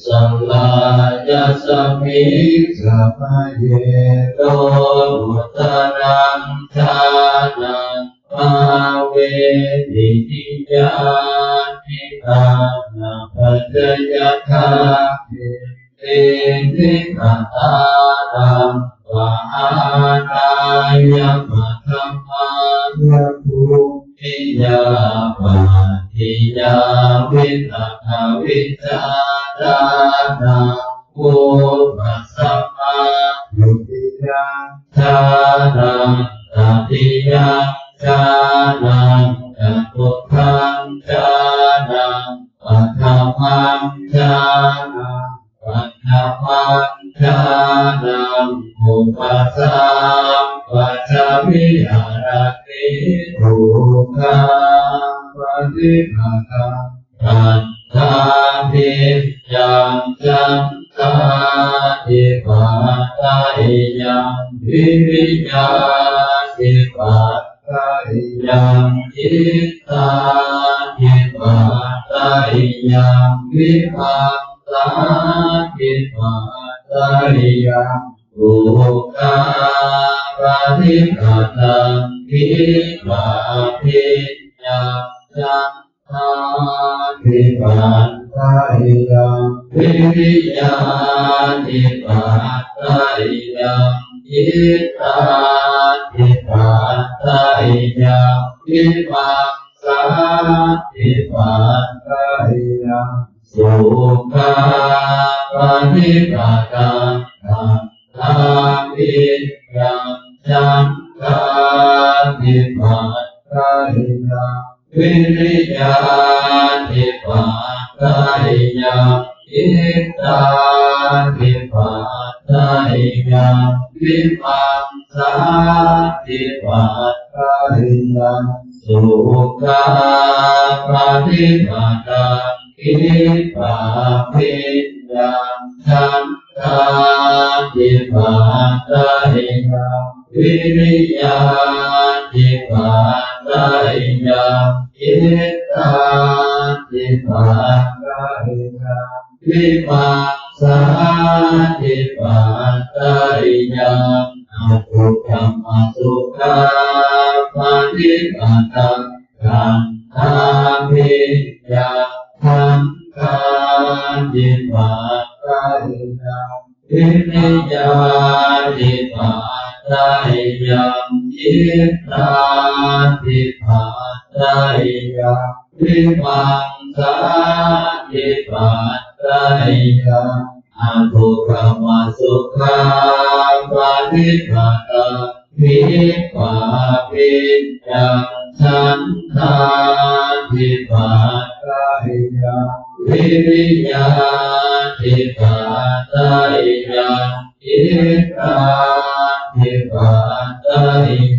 สลายาสมิสัพเยโตอุตรังชานังภาเวติทิยานิทานาปัจจยทาเตติขัตตานังวะหานายะมัทธมานะภูมิยาปาทิยาวิตัทวิจารานาภูมิสัมมายุติยาชานังตติยาชานังจตุทังชานังปัฏฐมังชานังปัฏฐมังชานังอุปสัมปชวิหารติทุกขาปฏิปทาปัฏฐานิยังจันตาทิปัตตายังวิริยาทิปัตตายังจิตตาทิปัตตายังวิปัสสาทิปัตตายังทุกขาปฏิปทาทิปัฏฐิยังจันตาทิปัตตายังวิริยาทิปัตตายังจิตตาทิปัตตายังวิปัสสาทิปัตตายังสุขาปฏิปทาธรรมิยังจันตาทิปัตตายังวิริยาทิปัตตายังจิตตาทิปัตตายังวิปัสสาทิปัตตายังสุขาปฏิปทาทิปัฏฐิยังจันตาทิปัตตายังวิริยาทิปัตตายังจิตตาทิปัตตายังวิปัสสาทิปัตตายังอภุคัมมสุขาปฏิปทาขันธามิยังขันธาทิปัตตายังวิริยาทิปัตตายังจิตตาทิปัตตายังวิปัสสาทิปัตตายังอภุคัมมสุขาปฏิปทาวิปัสสิยังฉันทาทิปัตตายังวิริยาทิปัตตายังจิตตาทิปัตตา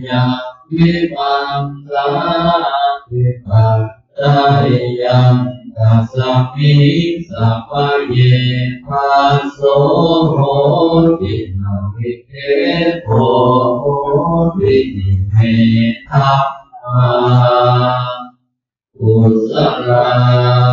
ยังวิปัสสาทิปัตตายังตัสสมิสัพพเยปัสโสโหตินาวิเทโภโหติเมธัมมากุศลา